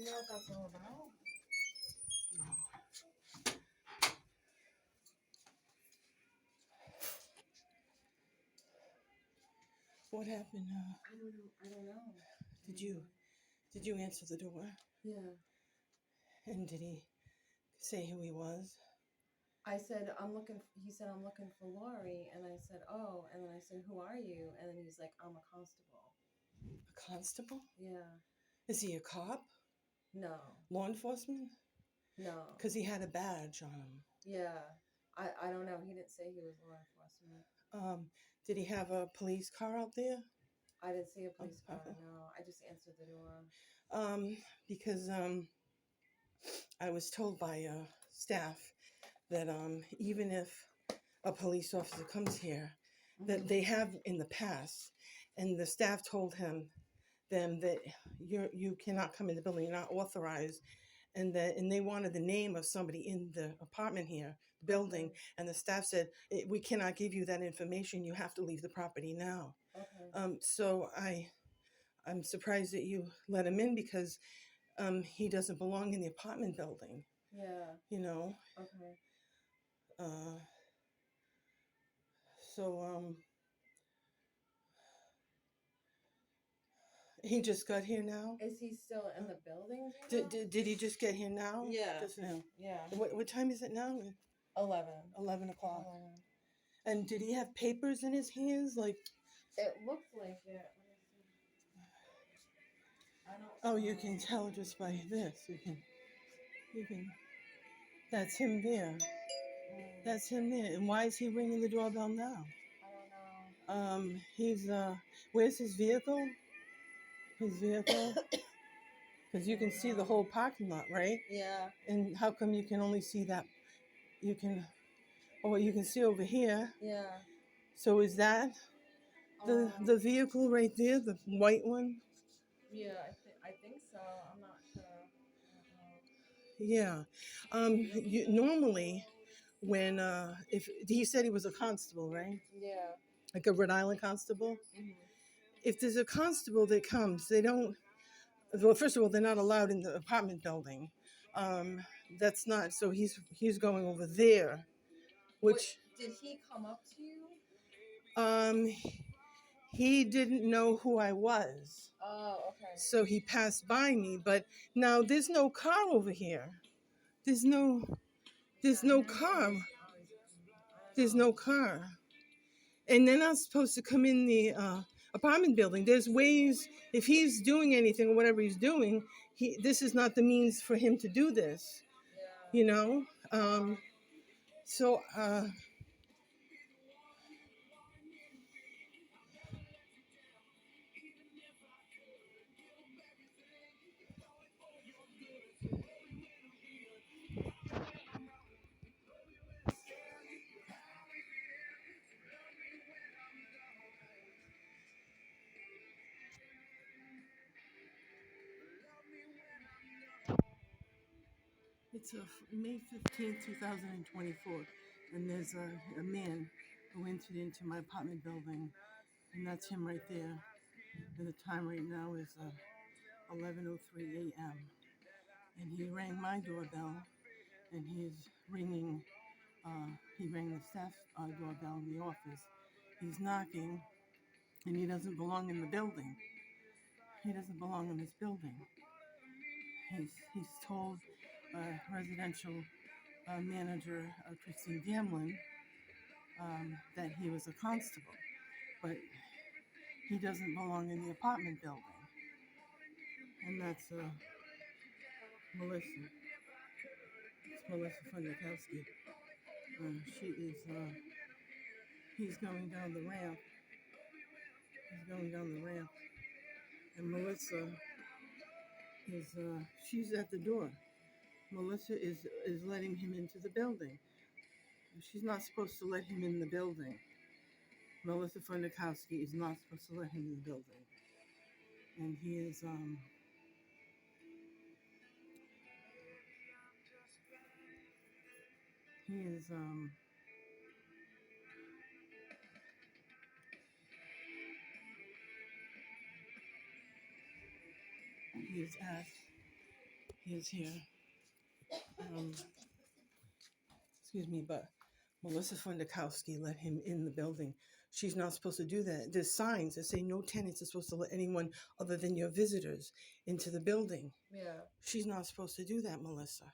you know what that's all about? What happened? I don't know. Did you answer the door? Yeah. And did he say who he was? I said, he said, I'm looking for Lori. And I said, oh. And then I said, who are you? And then he's like, I'm a constable. A constable? Yeah. Is he a cop? No. Law enforcement? No. Because he had a badge on him. Yeah. I don't know. He didn't say he was law enforcement. Did he have a police car out there? I didn't see a police car. No. I just answered the door. Because I was told by staff that even if a police officer comes here, that they have in the past, and the staff told them that you cannot come in the building, you're not authorized, and they wanted the name of somebody in the apartment here, the building, and the staff said we cannot give you that information. You have to leave the property now. Okay. So I'm surprised that you let him in because he doesn't belong in the apartment building. Yeah. You know. Okay. So he just got here now. Is he still in the building? Did he just get here now? Yeah. Just now. Yeah. What time is it now? 11. 11 o'clock. And did he have papers in his hands? Like. It looks like it. Oh, you can tell just by this. You can. That's him there. That's him there. And why is he ringing the doorbell now? I don't know. He's where's his vehicle? His vehicle? Because you can see the whole parking lot, right? Yeah. And how come you can only see that? You can see over here. Yeah. So is that the vehicle right there, the white one? Yeah, I think so. I'm not sure. Yeah. Normally, when if he said he was a constable, right? Yeah. Like a Rhode Island constable. Mm-hmm. If there's a constable that comes, they don't. Well, first of all, they're not allowed in the apartment building. That's not. So he's going over there, which. Did he come up to you? He didn't know who I was. Oh, okay. So he passed by me, but now there's no car over here. There's no car. There's no car. And they're not supposed to come in the apartment building. There's ways, if he's doing anything or whatever he's doing, this is not the means for him to do this. Yeah. You know? So it's May 15th, 2024, and there's a man who entered into my apartment building, and that's him right there. And the time right now is 11:03 a.m. And he rang my doorbell, and he's ringing. He rang the staff doorbell in the office. He's knocking, and he doesn't belong in the building. He doesn't belong in this building. He's told residential manager Christine Gamelin that he was a constable, but he doesn't belong in the apartment building. And that's Melissa. It's Melissa Fundakowski. She is. He's going down the ramp. And Melissa is. She's at the door. Melissa is letting him into the building. She's not supposed to let him in the building. Melissa Fundakowski is not supposed to let him in the building. And he is. He is. He is at He is here. Excuse me, but Melissa Fundakowski let him in the building. She's not supposed to do that. There's signs that say no tenants are supposed to let anyone other than your visitors into the building. Yeah. She's not supposed to do that, Melissa.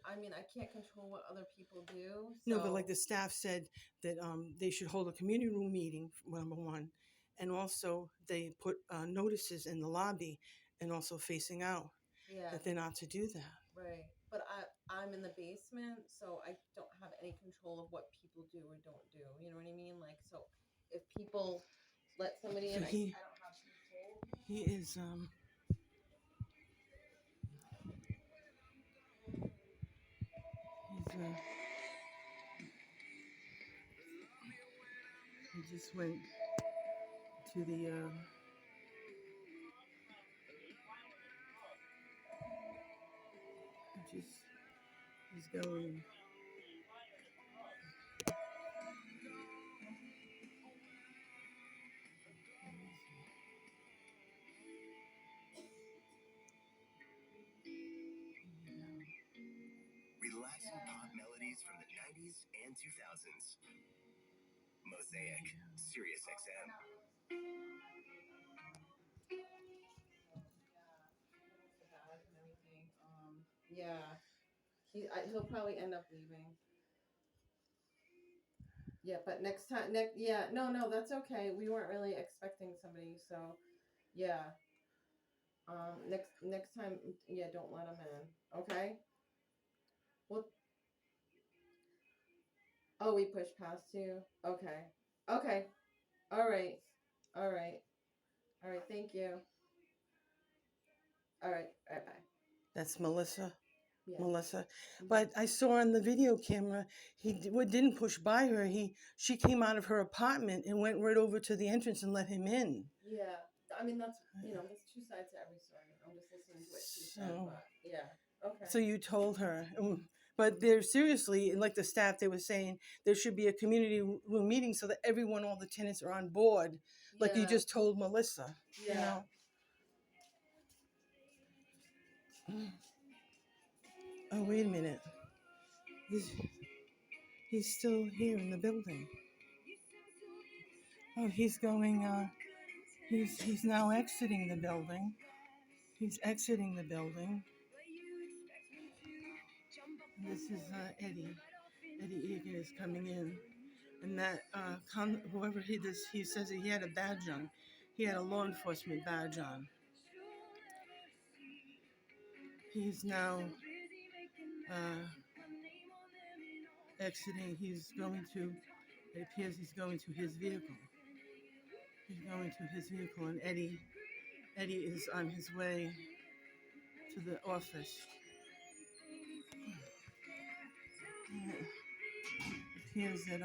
I mean, I can't control what other people do. So. No, but like the staff said that they should hold a community room meeting, number one, and also they put notices in the lobby and also facing out that they're not to do that. Right, but I'm in the basement, so I don't have any control of what people do or don't do. You know what I mean? Like, so if people let somebody in, I don't have control. He is he just went to the he's going. Relaxing pop melodies from the 90s and 2000s. Mosaic, Sirius XM. Yeah, he'll probably end up leaving. Yeah, but next time, no, that's okay. We weren't really expecting somebody, so yeah. Next time, yeah, don't let him in, okay? Well, oh, we pushed past you. Okay, all right. Thank you. All right, bye. That's Melissa. Yeah. Melissa, but I saw on the video camera he didn't push by her. She came out of her apartment and went right over to the entrance and let him in. Yeah, I mean that's there's two sides to every story. I'm just listening to what she said, but yeah, okay. So you told her, but they're seriously, like the staff, they were saying there should be a community room meeting so that all the tenants are on board, like you just told Melissa. Yeah. You know? Oh, wait a minute. He's still here in the building. Oh, he's going, he's now exiting the building. He's exiting the building. This is Eddie. Eddie Egan is coming in. And that, whoever he says that he had a badge on. He had a law enforcement badge on. He's now exiting. It appears he's going to his vehicle. He's going to his vehicle, and Eddie is on his way to the office. It appears that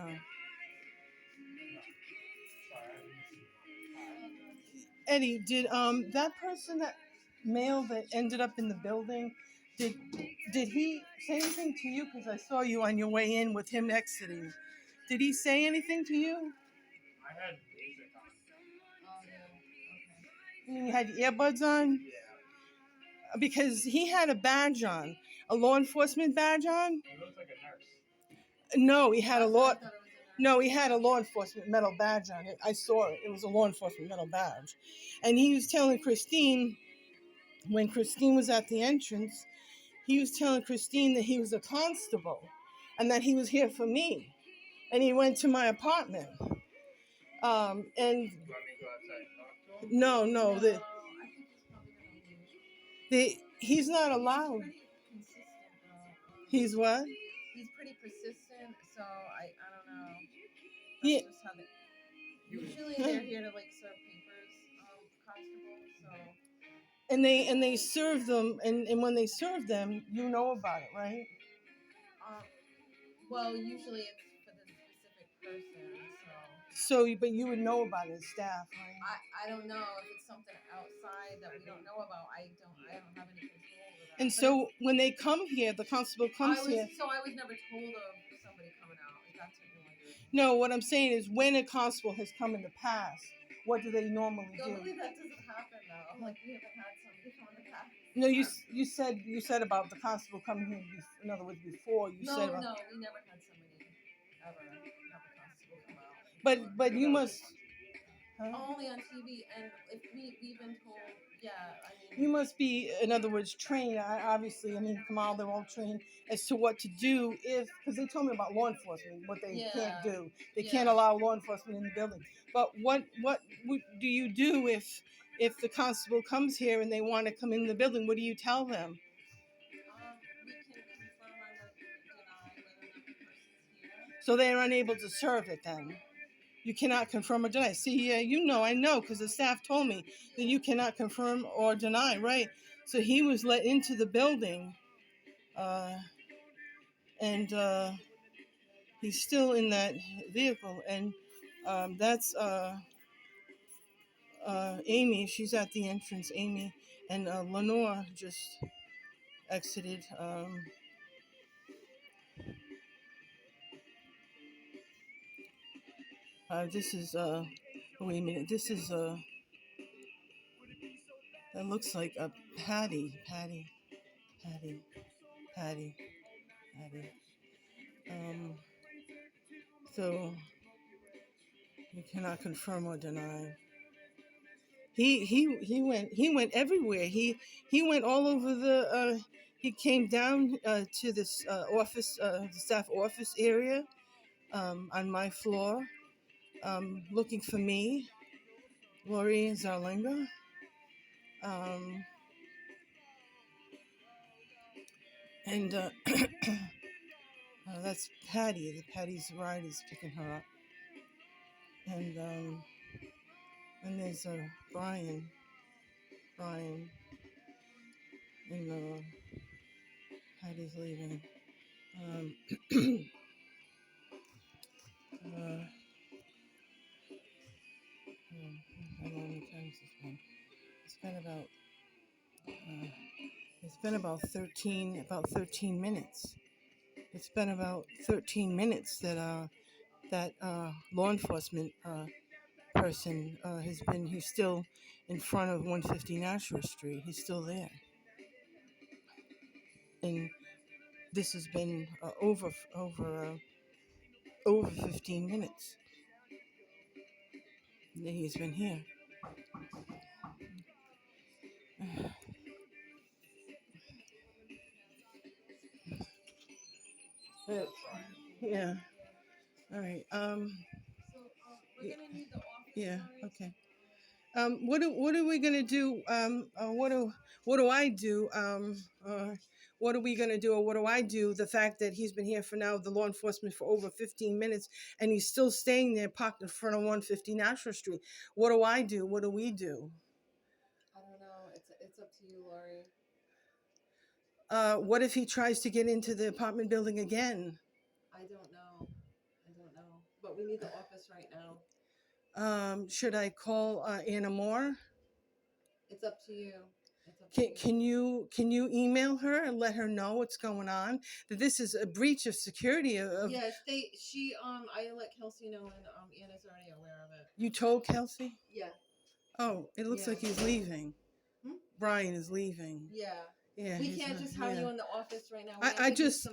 Eddie, did that person, that male that ended up in the building, did he say anything to you? Because I saw you on your way in with him exiting. Did he say anything to you? I had music on. Oh, yeah. Okay. You had earbuds on? Yeah. Because he had a badge on, a law enforcement badge on. He looked like a nurse. No, he had he had a law enforcement metal badge on it. I saw it. It was a law enforcement metal badge. And he was telling Christine, when Christine was at the entrance, he was telling Christine that he was a constable and that he was here for me. And he went to my apartment. And You want me to go outside and talk to him? no, I think he's probably gonna leave. He's not allowed. He's pretty consistent, though. He's what? He's pretty persistent, so I don't know. That's Yeah. just how they. Usually they're here to like serve papers, constables. So. And they serve them, and when they serve them, you know about it, right? Well, usually it's for the specific person, But you would know about it, staff, right? I don't know if it's something outside that we don't know about. I don't have any control over that. And so when they come here, the constable comes here. So I was never told of somebody coming out. That's what you want to do. No, what I'm saying is when a constable has come in the past, what do they normally do? Normally that doesn't happen though. Like we haven't had somebody come in the past. No, you said about the constable coming here. In other words, before you said about. No, we never had somebody ever have a constable come out. But you must. Huh? Only on TV, and if we've been told, yeah, I mean. You must be, in other words, trained. Obviously, I mean, Kamal, they're all trained as to what to do because they told me about law enforcement, what they can't do. They can't allow law enforcement in the building. But what do you do if the constable comes here and they want to come in the building? What do you tell them? We can confirm or deny whether or not the person's here. So they are unable to serve it then. You cannot confirm or deny. See, I know, because the staff told me that you cannot confirm or deny, right? So he was let into the building, and he's still in that vehicle. And that's Amy. She's at the entrance, Amy. And Lenore just exited. This is, wait a minute, this is, that looks like a Patty. So you cannot confirm or deny. He went everywhere. He went all over the. He came down to this office, the staff office area, on my floor, looking for me, Ann Zarlenga. And that's Patty. Patty's ride is picking her up. And there's Brian, and Patty's leaving. How many times it's been about 13 minutes. It's been about 13 minutes that law enforcement person he's still in front of 150 Nashua Street. He's still there. And this has been over 15 minutes that he's been here. Yeah. All right. We're gonna need the office. Yeah. Okay. What are we gonna do? What do I do? What are we gonna do, or what do I do? The fact that he's been here for now, the law enforcement, for over 15 minutes, and he's still staying there, parked in front of 150 Nashua Street. What do I do? What do we do? I don't know. It's up to you, Lori. What if he tries to get into the apartment building again? I don't know. But we need the office right now. Should I call Anna Moore? It's up to you. Can you email her and let her know what's going on? That this is a breach of security. Yes, I let Kelsey know, and Anna's already aware of it. You told Kelsey? Yeah. Oh, it looks like he's leaving. Brian is leaving. Yeah. Yeah. We can't just have you in the office right now. I just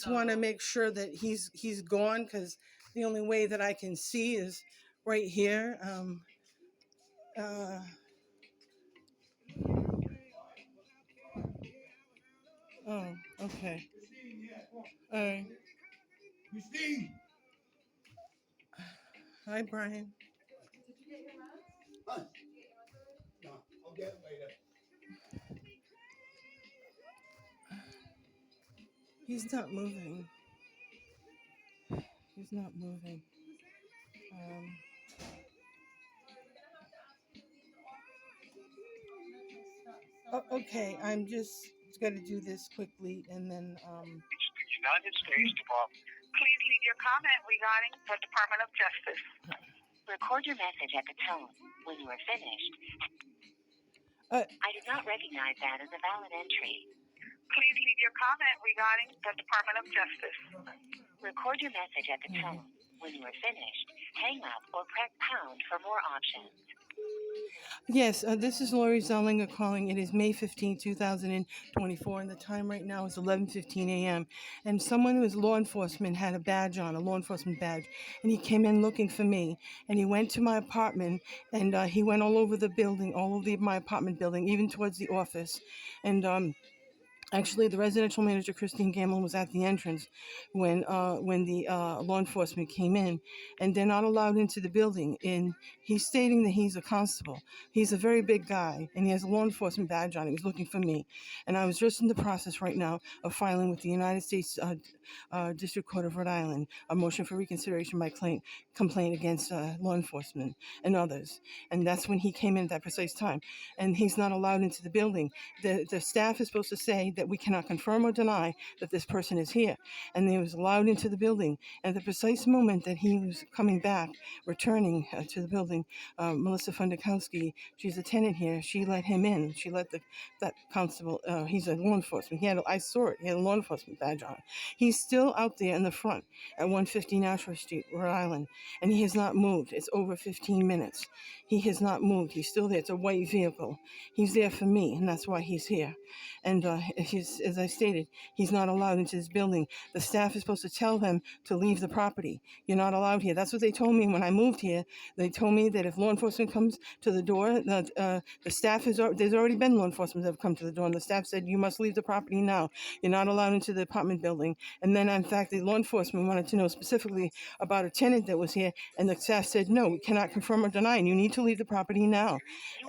want to make sure that he's gone, because the only way that I can see is right here. Oh, okay. All right. Christine. Hi, Brian. Did you get your mask? Huh? No, I'll get it later. He's not moving. Okay, I'm just going to do this quickly, and then United States Department. Please leave your comment regarding the Department of Justice. Record your message at the tone. When you are finished. I did not recognize that as a valid entry. Please leave your comment regarding the Department of Justice. Record your message at the tone. When you are finished, hang up or press pound for more options. Yes, this is Lori Zarlenga calling. It is May 15, 2024, and the time right now is 11:15 a.m. And someone who is law enforcement had a badge on, a law enforcement badge, and he came in looking for me. And he went to my apartment, and he went all over the building, all over my apartment building, even towards the office. And actually, the residential manager, Christine Gamelin, was at the entrance when the law enforcement came in, and they're not allowed into the building. And he's stating that he's a constable. He's a very big guy, and he has a law enforcement badge on. He was looking for me. And I was just in the process right now of filing with the United States District Court of Rhode Island a motion for reconsideration by complaint against law enforcement and others. And that's when he came in at that precise time. And he's not allowed into the building. The staff is supposed to say that we cannot confirm or deny that this person is here. And he was allowed into the building. At the precise moment that he was coming back, returning to the building, Melissa Fundakowski, she's a tenant here, she let him in. She let that constable, he's a law enforcement. I saw it, he had a law enforcement badge on. He's still out there in the front at 150 Nashua Street, Rhode Island, and he has not moved. It's over 15 minutes. He has not moved. He's still there. It's a white vehicle. He's there for me, and that's why he's here. And as I stated, he's not allowed into this building. The staff is supposed to tell him to leave the property. You're not allowed here. That's what they told me when I moved here. They told me that if law enforcement comes to the door, the staff there's already been law enforcement that have come to the door, and the staff said, you must leave the property now. You're not allowed into the apartment building. And then, in fact, the law enforcement wanted to know specifically about a tenant that was here, and the staff said, no, we cannot confirm or deny, and you need to leave the property now.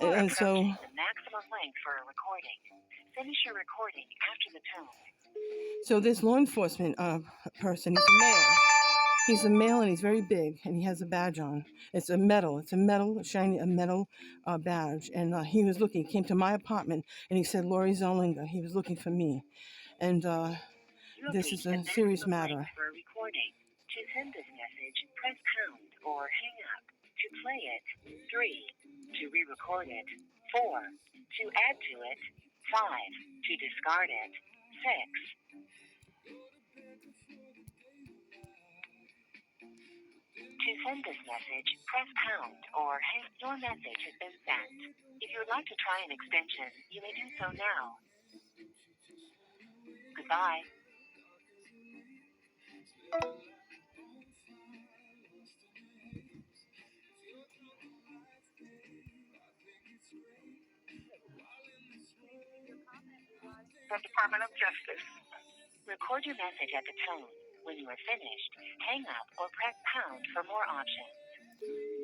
You are And so, approaching the maximum length for a recording. Finish your recording after the tone. so this law enforcement person, he's a male. He's a male, and he's very big, and he has a badge on. It's a metal badge. And he was looking, he came to my apartment, and he said, Lori Zarlenga. He was looking for me. And this is a serious matter. For a recording. To send this message, press pound or hang up. To play it, 3. To re-record it, 4. To add to it, 5. To discard it, 6. To send this message, press pound or hang. Your message has been sent. If you would like to try an extension, you may do so now. Goodbye. The Department of Justice. Record your message at the tone. When you are finished, hang up or press pound for more options.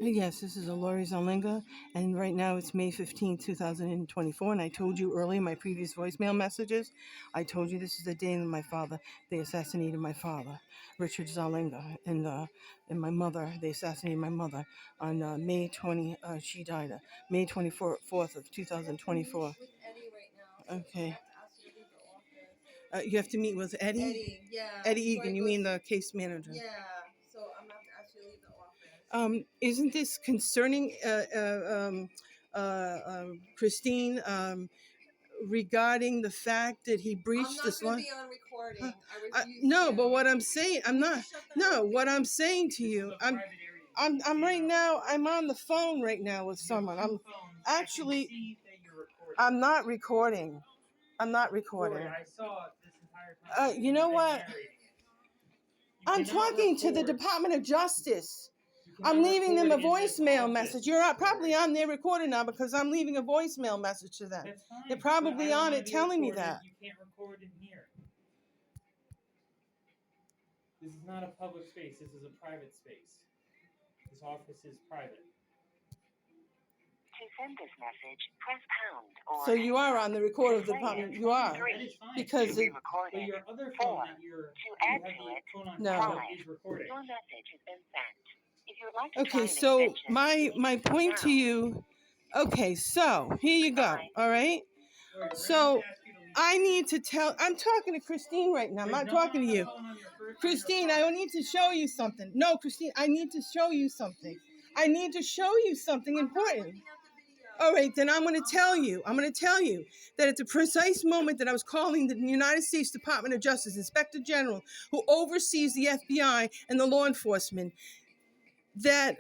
Yes, this is Lori Zarlenga, and right now it's May 15, 2024, and I told you earlier in my previous voicemail messages, I told you this is the day that they assassinated my father, Richard Zarlenga, and my mother, they assassinated my mother on May 20, she died May 24th of 2024. With Eddie right now. Okay. Ask you to leave the office. You have to meet with Eddie? Eddie, yeah. Eddie So I Egan, you go- mean the case manager? Yeah. So I'm gonna have to ask you to leave the office. Isn't this concerning Christine regarding the fact that he breached this I'm not law? gonna be on recording. I refuse No, to. but what I'm saying, I'm not. Shut the No, hell up. what I'm saying to you, I'm right now. I'm on the phone right now with someone. I'm actually. I'm not recording. I'm not recording. I saw this entire time. You know what? I'm talking to the Department of Justice. I'm leaving them a voicemail message. You're probably on there recording now because I'm leaving a voicemail message to them. That's fine. They're probably but I don't on wanna it be telling me recorded. that. You can't record in here. This is not a public space. This is a private space. This office is private. To send this message, press pound or So you are on the record of the Play department. it. You are. That is fine. Because to it, re-record But it. your other 4. phone that you add have to the it, phone on No. speaker 5. is recording. Your message has been sent. If you would like to try okay, an so extension, my you may do so point now. to you, okay, so here you go, Bye. all right? We're gonna So have to ask you to leave. I need to tell, I'm talking to Christine right now. I'm not There's no one talking to on the you. phone on your on your Christine, phone. I need to show you something. No, Christine, I need to show you something. I need to show you something important. Looking at the video. All right, then I'm going to tell you. I'm going to tell you that at the precise moment that I was calling the United States Department of Justice, Inspector General, who oversees the FBI and the law enforcement, that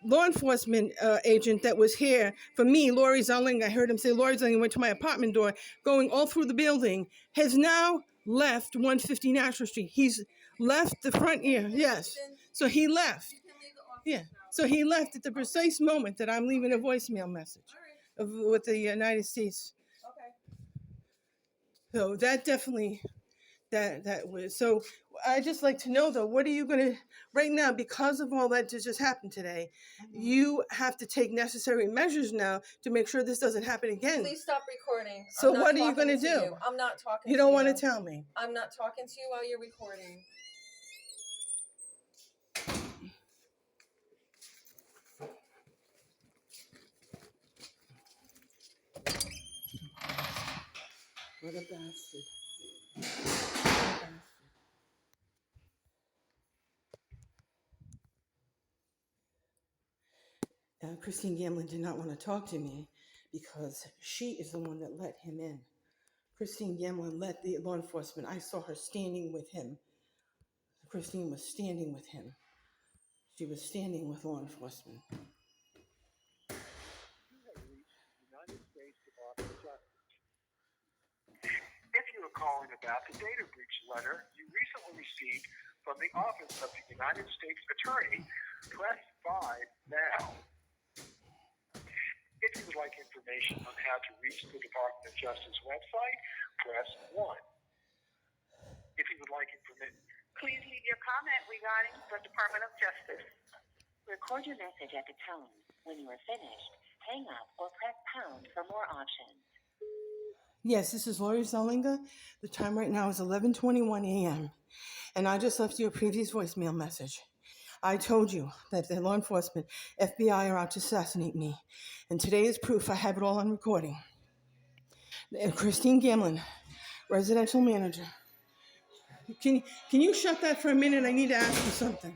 law enforcement agent that was here for me, Lori Zarlenga, I heard him say Lori Zarlenga went to my apartment door, going all through the building, has now left 150 Nashua Street. He's left the front ear, yes. So he left. Yeah. So he left at the precise moment that I'm leaving a voicemail message with the United States. Okay. So that definitely, that was, so I just like to know though, what are you going to, right now, because of all that just happened today, you have to take necessary measures now to make sure this doesn't happen again. Please stop recording. So I'm not what are you talking going to do? I'm not talking You to don't you. want to tell me. I'm not talking to you while you're recording. What a bastard. Christine Gamelin did not want to talk to me because she is the one that let him in. Christine Gamelin let the law enforcement, I saw her standing with him. Christine was standing with him. She was standing with law enforcement. If you are calling about the data breach letter you recently received from the Office of the United States Attorney, press 5 now. If you would like information on how to reach the Department of Justice website, press 1. If you would like information, Please leave your comment regarding the Department of Justice. Record your message at the tone. When you are finished, hang up or press pound for more options. Yes, this is Lori Zarlenga. The time right now is 11:21 a.m. And I just left you a previous voicemail message. I told you that the law enforcement, FBI, are out to assassinate me. And today is proof. I have it all on recording. And Christine Gamelin, residential manager. Can you shut that for a minute? I need to ask you something.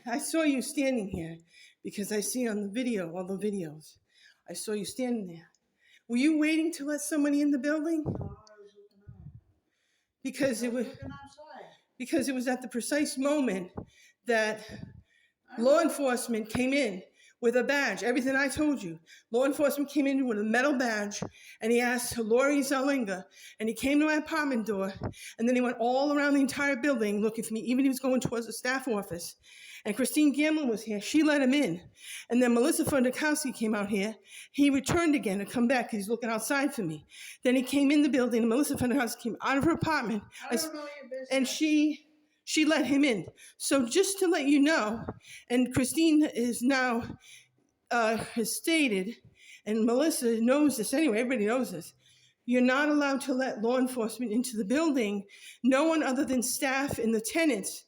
I saw you standing here because I see on the video, all the videos. I saw you standing there. Were you waiting to let somebody in the building? Because it was at the precise moment that law enforcement came in with a badge. Everything I told you. Law enforcement came in with a metal badge, and he asked Lori Zarlenga, and he came to my apartment door, and then he went all around the entire building looking for me. Even he was going towards the staff office. And Christine Gamelin was here. She let him in. And then Melissa Fundakowski came out here. He returned again to come back because he's looking outside for me. Then he came in the building, and Melissa Fundakowski came out of her apartment. I don't know your business. And she let him in. So just to let you know, and Christine is now has stated, and Melissa knows this anyway, everybody knows this, you're not allowed to let law enforcement into the building, no one other than staff and the tenants.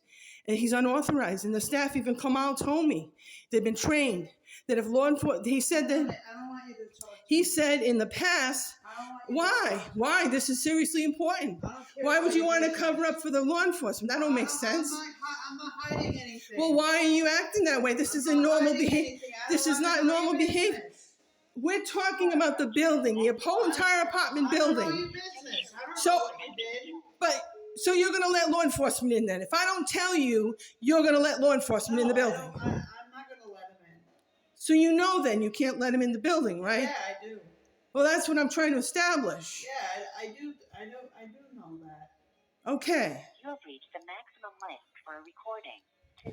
And he's unauthorized. And the staff even come out and told me they've been trained that if law enforcement, he said that, I don't want you to talk. he said in the past, why? This is seriously important. Why would you want to cover up for the law enforcement? That don't make sense. I'm not hiding anything. Well, why are you acting that way? This isn't normal behavior. This is not normal behavior. We're talking about the building, the whole entire apartment I don't know building. your business. I don't So- know what you did. But, so you're going to let law enforcement in then. If I don't tell you, you're going to let law enforcement in the building. I'm not going to let him in. So you know then you can't let him in the building, right? Yeah, I do. Well, that's what I'm trying to establish. Yeah, I do know that. Okay. You have reached the maximum length for a recording.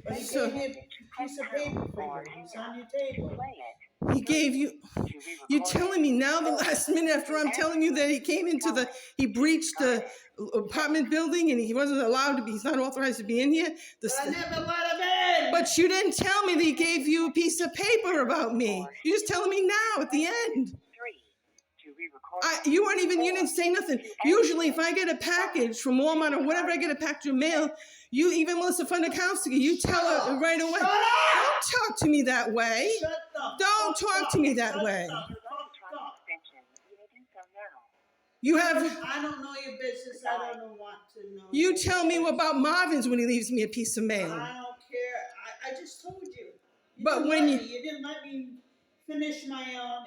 But he So- gave me a piece of paper for you. It's on your table. Play it. He gave you, you're telling me now the last minute after I'm telling you that he came into he breached the apartment building and he wasn't allowed to be, he's not authorized to be in here? But I never let him in. But you didn't tell me that he gave you a piece of paper about me. You're just telling me now at the end. 3 to re-record. You didn't say nothing. Usually if I get a package from Walmart or whatever, I get a package of mail, you, even Melissa Fundakowski, you tell her right away. Shut up! Don't talk to me that way. Shut the Don't fuck talk up. to me that Shut way. the fuck up. You have, I don't know your business. I don't want to know. you tell me about Marvin's when he leaves me a piece of mail. I don't care. I just told you. But when you didn't let me finish my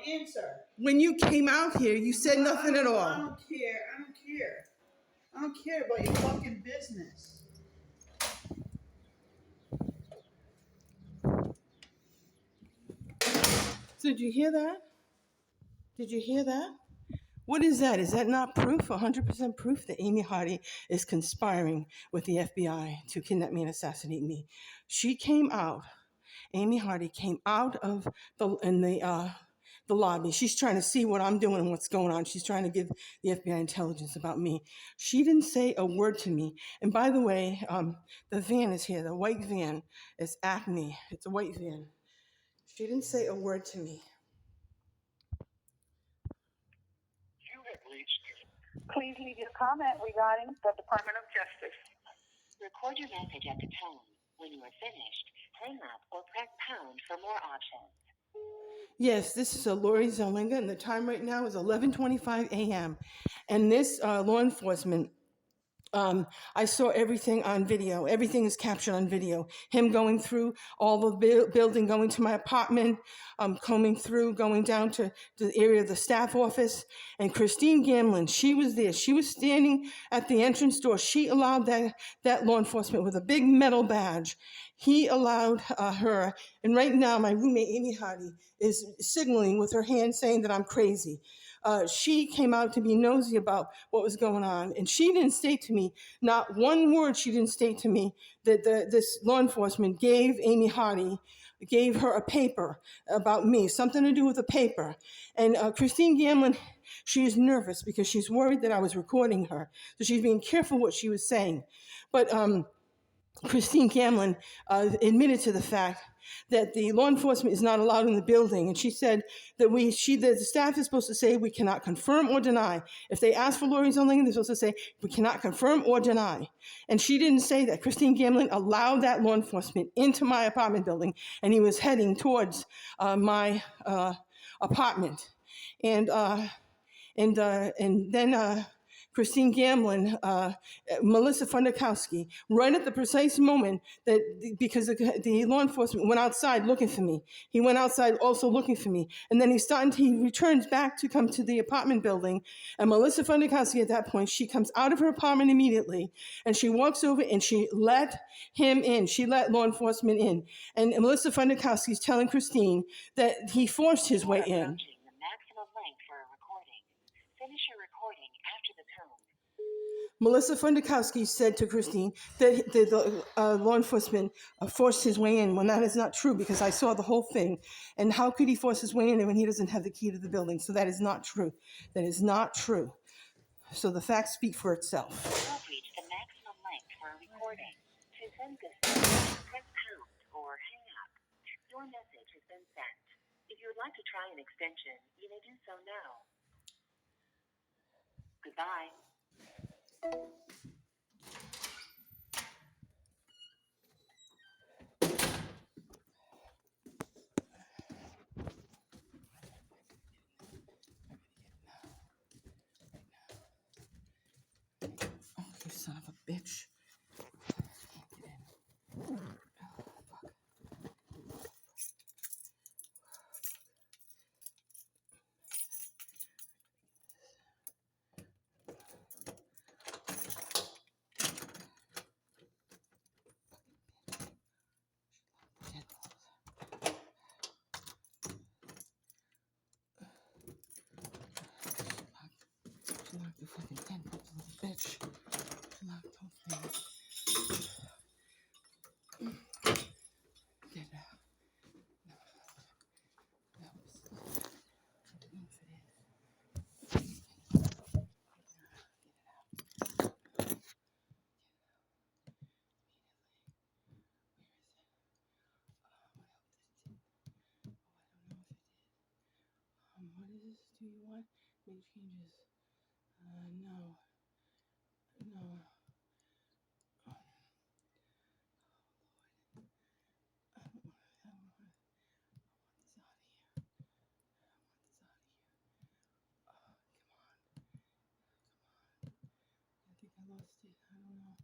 answer. When you came out here, you said nothing at I all. don't care. I don't care about your fucking business. So did you hear that? Did you hear that? What is that? Is that not proof, 100% proof that Amy Hardy is conspiring with the FBI to kidnap me and assassinate me? She came out, Amy Hardy came out of the lobby. She's trying to see what I'm doing and what's going on. She's trying to give the FBI intelligence about me. She didn't say a word to me. And by the way, the van is here. The white van is Acme. It's a white van. She didn't say a word to me. You have reached. Please leave your comment regarding the Department of Justice. Record your message at the tone. When you are finished, hang up or press pound for more options. Yes, this is Lori Zarlenga, and the time right now is 11:25 a.m. And this law enforcement, I saw everything on video. Everything is captured on video. Him going through all the building, going to my apartment, combing through, going down to the area of the staff office. And Christine Gamelin, she was there. She was standing at the entrance door. She allowed that law enforcement with a big metal badge. He allowed her. And right now, my roommate, Amy Hardy, is signaling with her hand saying that I'm crazy. She came out to be nosy about what was going on. And she didn't state to me, not one word she didn't state to me, that this law enforcement gave Amy Hardy, gave her a paper about me, something to do with a paper. And Christine Gamelin, she is nervous because she's worried that I was recording her. So she's being careful what she was saying. But Christine Gamelin admitted to the fact that the law enforcement is not allowed in the building. And she said that the staff is supposed to say we cannot confirm or deny. If they ask for Lori Zarlenga, they're supposed to say we cannot confirm or deny. And she didn't say that. Christine Gamelin allowed that law enforcement into my apartment building, and he was heading towards my apartment. And then Christine Gamelin, Melissa Fundakowski, right at the precise moment that, because the law enforcement went outside looking for me. He went outside also looking for me. And then he returns back to come to the apartment building. And Melissa Fundakowski at that point, she comes out of her apartment immediately and she walks over and she let him in. She let law enforcement in. And Melissa Fundakowski is telling Christine that he forced his way in. The maximum length for a recording. Finish your recording after the tone. Melissa Fundakowski said to Christine that the law enforcement forced his way in, when that is not true, because I saw the whole thing. And how could he force his way in when he doesn't have the key to the building? So that is not true. That is not true. So the facts speak for itself. You have reached the maximum length for a recording. To send this message, press pound or hang up. Your message has been sent. If you would like to try an extension, you may do so now. Goodbye. Oh, you son of a bitch. She locked the fucking tent, little bitch. She locked the whole thing. Get out. No. That was enough of it. What is this? Do you want? Make changes. No. No. Oh, Lord. I want this out of here. I want this out of here. Oh, come on. I think I lost it. I don't know.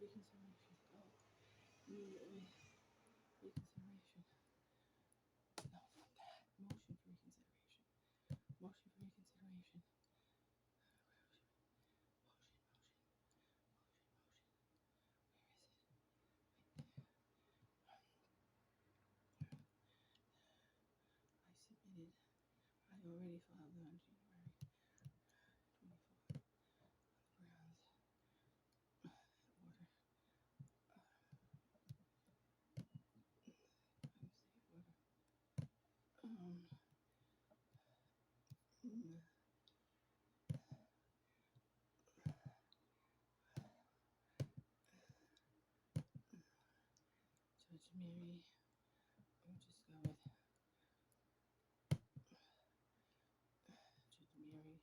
Motion for reconsideration. Oh, immediately. Reconsideration. No, not that. Motion for reconsideration. Motion for reconsideration. already filed on January 24th. Grounds. Order. Judge Mary, just go with Judge Mary,